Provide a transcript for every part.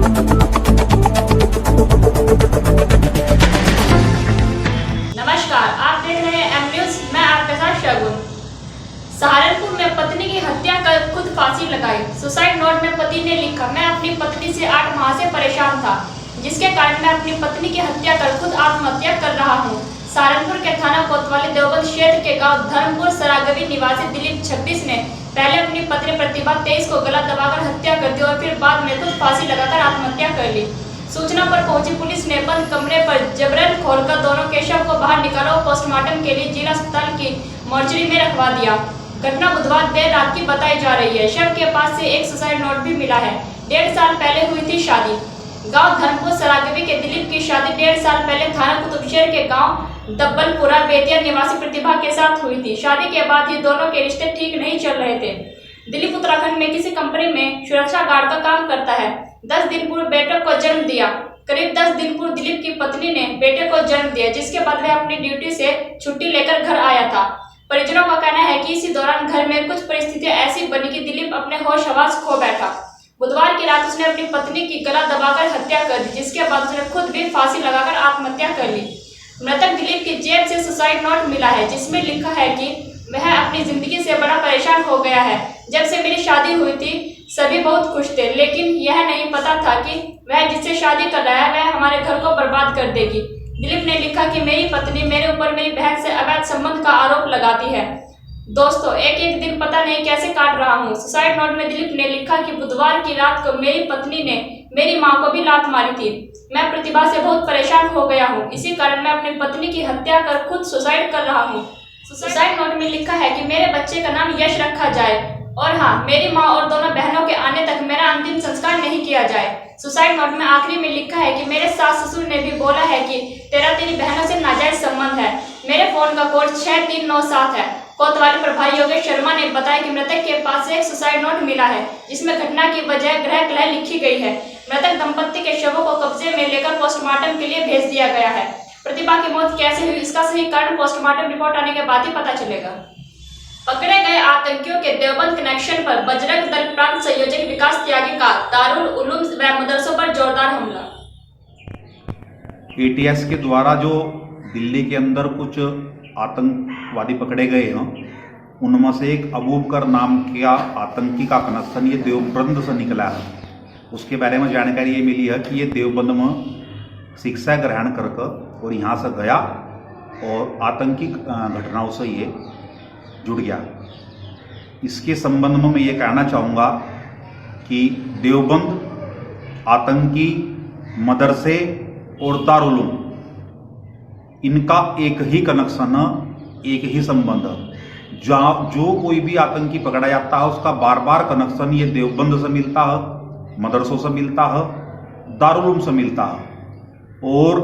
नमस्कार, आप देख रहे हैं एम न्यूज। मैं आपके साथ शगुन। सहारनपुर में पत्नी की हत्या कर खुद फांसी लगाई। सुसाइड नोट में पति ने लिखा, मैं अपनी पत्नी से 8 माह से परेशान था, जिसके कारण मैं अपनी पत्नी की हत्या कर खुद आत्महत्या कर रहा हूँ। सहारनपुर के थाना कोतवाली देवबंद क्षेत्र के गांव धर्मपुर सरागवी निवासी दिलीप 26 ने पहले अपनी पत्नी प्रतिभा 23 को गला दबाकर हत्या कर दी और फिर बाद में खुद फांसी लगाकर आत्महत्या कर ली। सूचना पर पहुंची पुलिस ने बंद कमरे पर जबरन खोलकर दोनों के शव को बाहर निकाला और पोस्टमार्टम के लिए जिला अस्पताल की मोर्चरी में रखवा दिया। घटना बुधवार देर रात की बताई जा रही है। शव के पास से एक सुसाइड नोट भी मिला है। 1.5 साल पहले हुई थी शादी। गांव धर्मपुर सरागवी के दिलीप की शादी 1.5 साल पहले थाना कुतुबशहर के गांव दब्बलपुरा बेतिया निवासी प्रतिभा के साथ हुई थी। शादी के बाद ही दोनों के रिश्ते ठीक नहीं चल रहे थे। दिलीप उत्तराखंड में किसी कंपनी में सुरक्षा गार्ड का काम करता है। 10 दिन पूर्व बेटे को जन्म दिया। करीब 10 दिन पूर्व दिलीप की पत्नी ने बेटे को जन्म दिया, जिसके बाद वह अपनी ड्यूटी से छुट्टी लेकर घर आया था। परिजनों का कहना है कि इसी दौरान घर में कुछ परिस्थितियां ऐसी बनी कि दिलीप अपने होश हवास खो बैठा। बुधवार की रात उसने अपनी पत्नी की गला दबाकर हत्या कर दी, जिसके बाद उसने खुद भी फांसी लगाकर आत्महत्या कर ली। मृतक दिलीप की जेब से सुसाइड नोट मिला है, जिसमें लिखा है कि वह अपनी जिंदगी से बड़ा परेशान हो गया है। जब से मेरी शादी हुई थी सभी बहुत खुश थे, लेकिन यह नहीं पता था कि वह जिससे शादी कर रहा है वह हमारे घर को बर्बाद कर देगी। दिलीप ने लिखा कि मेरी पत्नी मेरे ऊपर मेरी बहन से अवैध संबंध का आरोप लगाती है। दोस्तों, एक दिन पता नहीं कैसे काट रहा हूँ। सुसाइड नोट में दिलीप ने लिखा कि बुधवार की रात को मेरी पत्नी ने मेरी माँ को भी लात मारी थी। मैं प्रतिभा से बहुत परेशान हो गया हूँ, इसी कारण मैं अपनी पत्नी की हत्या कर खुद सुसाइड कर रहा हूँ। सुसाइड नोट में लिखा है कि मेरे बच्चे का नाम यश रखा जाए और हाँ, मेरी माँ और दोनों बहनों के आने तक मेरा अंतिम संस्कार नहीं किया जाए। सुसाइड नोट में आखिरी में लिखा है कि मेरे सास ससुर ने भी बोला है कि तेरी बहनों से नाजायज संबंध है। मेरे फोन का कोड 6397 है। कोतवाली प्रभारी योगेश शर्मा ने बताया कि मृतक के पास एक सुसाइड नोट मिला है, जिसमें घटना की वजह गृह कलह लिखी गई है। मृतक दंपत्ति के शवों को कब्जे में लेकर पोस्टमार्टम के लिए भेज दिया गया है। प्रतिभा की मौत कैसे हुई, इसका सही कारण पोस्टमार्टम रिपोर्ट आने के बाद ही पता चलेगा। पकड़े गए आतंकियों के देवबंद कनेक्शन पर बजरंग दल प्रांत संयोजक विकास त्यागी का दारुल उलूम व मदरसों पर जोरदार हमला। ATS के द्वारा जो दिल्ली के अंदर कुछ आतंकवादी पकड़े गए हैं, उनमें से एक अबूबकर नाम का आतंकी का कनेक्शन ये देवबंद से निकला है। उसके बारे में जानकारी ये मिली है कि ये देवबंद में शिक्षा ग्रहण करके और यहाँ से गया और आतंकी घटनाओं से ये जुड़ गया। इसके संबंध में मैं ये कहना चाहूँगा कि देवबंद आतंकी मदरसे और दारुल उलूम इनका एक ही कनेक्शन है, एक ही संबंध है। जो कोई भी आतंकी पकड़ा जाता है उसका बार बार कनेक्शन ये देवबंद से मिलता है, मदरसों से मिलता है, दारुल उलूम से मिलता है। और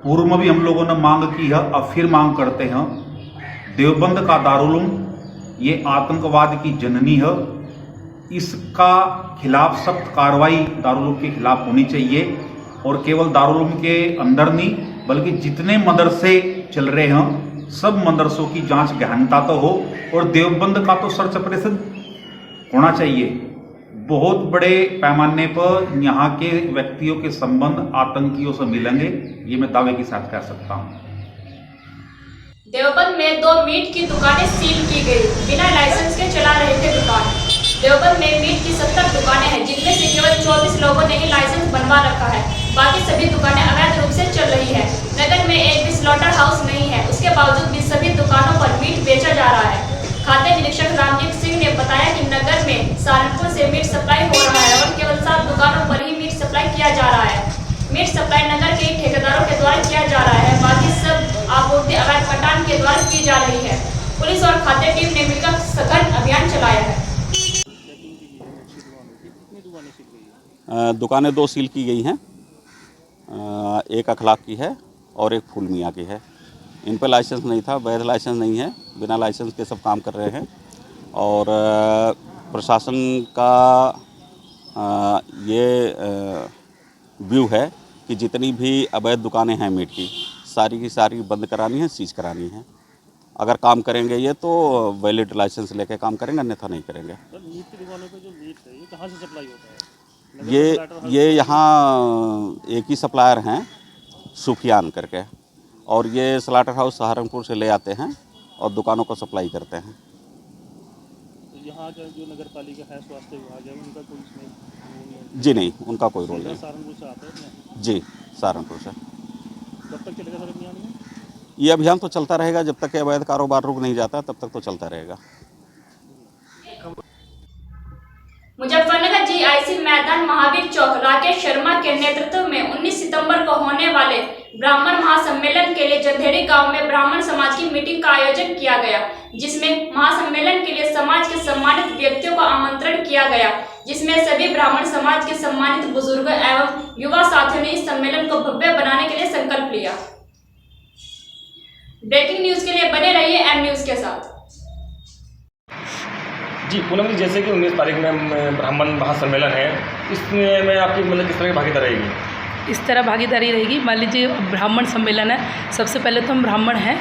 पूर्व में भी हम लोगों ने मांग की है, अब फिर मांग करते हैं। देवबंद का दारुल उलूम ये आतंकवाद की जननी है। इसका खिलाफ सख्त कार्रवाई दारुल उलूम के खिलाफ होनी चाहिए और केवल दारुल उलूम के अंदर नहीं बल्कि जितने मदरसे चल रहे हैं सब मदरसों की जांच गहनता तो हो और देवबंद का तो सर्च ऑपरेशन होना चाहिए। बहुत बड़े पैमाने पर यहाँ के व्यक्तियों के संबंध आतंकियों से मिलेंगे, ये मैं दावे के साथ कह सकता हूँ। देवबंद में 2 मीट की दुकानें सील की गई। बिना लाइसेंस के चला रहे थे दुकान। देवबंद में मीट की 70 दुकानें हैं, जिनमें से केवल 24 लोगों ने ही लाइसेंस बनवा रखा है। बाकी सभी दुकानें अवैध रूप से चल रही है। नगर में एक भी स्लॉटर हाउस नहीं है, उसके बावजूद भी सभी दुकानों पर मीट बेचा जा रहा है। खाद्य निरीक्षक रामजीत सिंह ने बताया कि नगर में सहारनपुर से मीट सप्लाई हो रहा है और केवल 7 दुकानों पर ही मीट सप्लाई किया जा रहा है। मीट सप्लाई नगर के ठेकेदारों के द्वारा किया जा रहा है, बाकी सब आपूर्ति अवैध पटान के द्वारा की जा रही है। पुलिस और खाद्य टीम ने मिलकर सघन अभियान चलाया है। दुकानें 2 सील की गई हैं, एक अखलाक की है और एक फूल मियाँ की है। इन पर लाइसेंस नहीं था, वैध लाइसेंस नहीं है, बिना लाइसेंस के सब काम कर रहे हैं। और प्रशासन का ये व्यू है कि जितनी भी अवैध दुकानें हैं मीट की सारी बंद करानी है, सीज करानी है। अगर काम करेंगे ये तो वैलिड लाइसेंस लेके काम करेंगे, अन्यथा नहीं करेंगे। मीट की दुकानों पे जो मीट है ये कहाँ से सप्लाई होता है? ये यहाँ एक ही सप्लायर हैं सुफियान करके, और ये स्लाटर हाउस सहारनपुर से ले आते हैं और दुकानों को सप्लाई करते हैं। तो यहाँ का जो नगर पालिका है, स्वास्थ्य विभाग है, उनका कोई इसमें जी नहीं, उनका कोई रोल नहीं। सहारनपुर से आते हैं? जी, सहारनपुर से। कब तक चलेगा सर अभियान में? ये अभियान तो चलता रहेगा जब तक कि अवैध कारोबार रुक नहीं जाता, तब तक तो चलता रहेगा। मुजफ्फरनगर जीआईसी मैदान महावीर चौक राकेश शर्मा के नेतृत्व में 19 सितंबर को होने वाले ब्राह्मण महासम्मेलन के लिए जंधेड़ी गांव में ब्राह्मण समाज की मीटिंग का आयोजन किया गया, जिसमें महासम्मेलन के लिए समाज के सम्मानित व्यक्तियों को आमंत्रण किया गया, जिसमें सभी ब्राह्मण समाज के सम्मानित बुजुर्गों एवं युवा साथियों ने इस सम्मेलन को भव्य बनाने के लिए संकल्प लिया। ब्रेकिंग न्यूज के लिए बने रहिए एम न्यूज के साथ। जी पूनम जी, जैसे कि 19 तारीख में ब्राह्मण महासम्मेलन है, इसमें आपकी मतलब किस तरह की भागीदारी रहेगी? इस तरह भागीदारी रहेगी। मान लीजिए ब्राह्मण सम्मेलन है, सबसे पहले तो हम ब्राह्मण हैं,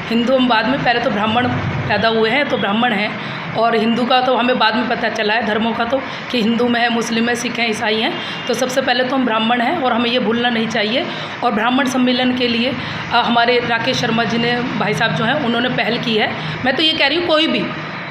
हिंदू हम बाद में, पहले तो ब्राह्मण पैदा हुए हैं तो ब्राह्मण हैं, और हिंदू का तो हमें बाद में पता चला है, धर्मों का तो कि हिंदू में है, मुस्लिम है, सिख हैं, ईसाई हैं, तो सबसे पहले तो हम ब्राह्मण हैं और हमें ये भूलना नहीं चाहिए। और ब्राह्मण सम्मेलन के लिए हमारे राकेश शर्मा जी ने, भाई साहब जो हैं, उन्होंने पहल की है। मैं तो ये कह रही हूँ कोई भी,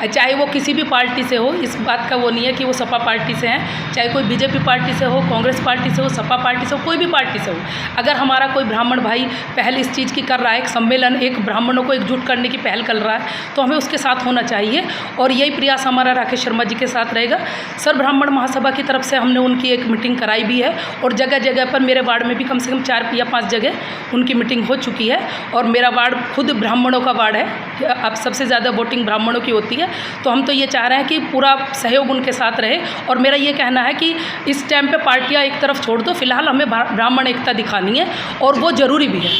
चाहे वो किसी भी पार्टी से हो, इस बात का वो नहीं है कि वो सपा पार्टी से हैं, चाहे कोई बीजेपी पार्टी से हो, कांग्रेस पार्टी से हो, सपा पार्टी से हो, कोई भी पार्टी से हो, अगर हमारा कोई ब्राह्मण भाई पहल इस चीज़ की कर रहा है, एक सम्मेलन, एक ब्राह्मणों को एकजुट करने की पहल कर रहा है, तो हमें उसके साथ होना चाहिए। और यही प्रयास हमारा राकेश शर्मा जी के साथ रहेगा। सर ब्राह्मण महासभा की तरफ से हमने उनकी एक मीटिंग कराई भी है, और जगह जगह पर मेरे वार्ड में भी कम से कम 4 या 5 जगह उनकी मीटिंग हो चुकी है। और मेरा वार्ड खुद ब्राह्मणों का वार्ड है, अब सबसे ज़्यादा वोटिंग ब्राह्मणों की होती है, तो हम तो ये चाह रहे हैं कि पूरा सहयोग उनके साथ रहे। और मेरा ये कहना है कि इस टाइम पे पार्टियां एक तरफ छोड़ दो, फिलहाल हमें ब्राह्मण एकता दिखानी है, और वो जरूरी भी है।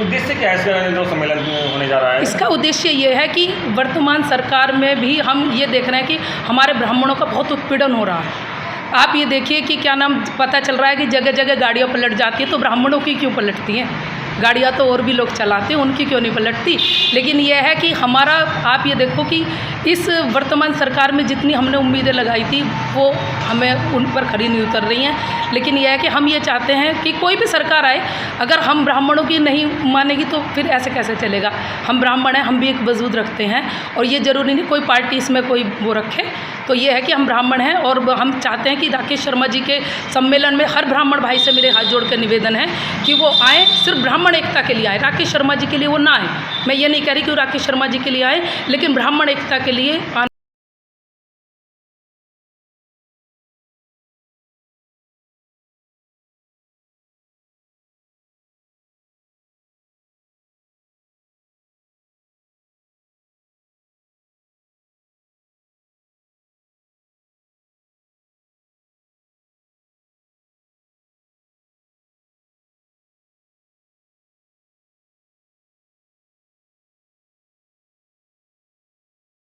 उद्देश्य क्या है इसका जो सम्मेलन होने जा रहा है? इसका उद्देश्य ये है कि वर्तमान सरकार में भी हम ये देख रहे हैं कि हमारे ब्राह्मणों का बहुत उत्पीड़न हो रहा है। आप ये देखिए कि क्या नाम, पता चल रहा है कि जगह जगह गाड़ियाँ पलट जाती है, तो ब्राह्मणों की क्यों पलटती हैं? गाड़ियाँ तो और भी लोग चलाते हैं, उनकी क्यों नहीं पलटती? लेकिन यह है कि हमारा, आप ये देखो कि इस वर्तमान सरकार में जितनी हमने उम्मीदें लगाई थी वो हमें उन पर खरी नहीं उतर रही हैं। लेकिन यह है कि हम ये चाहते हैं कि कोई भी सरकार आए, अगर हम ब्राह्मणों की नहीं मानेगी तो फिर ऐसे कैसे चलेगा? हम ब्राह्मण हैं, हम भी एक वजूद रखते हैं, और ये ज़रूरी नहीं कोई पार्टी इसमें कोई वो रखे। तो ये है कि हम ब्राह्मण हैं, और हम चाहते हैं कि राकेश शर्मा जी के सम्मेलन में हर ब्राह्मण भाई से मेरे हाथ जोड़ कर निवेदन है कि वो आए, सिर्फ ब्राह्मण एकता के लिए आए, राकेश शर्मा जी के लिए वो ना आए। मैं ये नहीं कह रही कि वो राकेश शर्मा जी के लिए आए, लेकिन ब्राह्मण एकता के लिए आना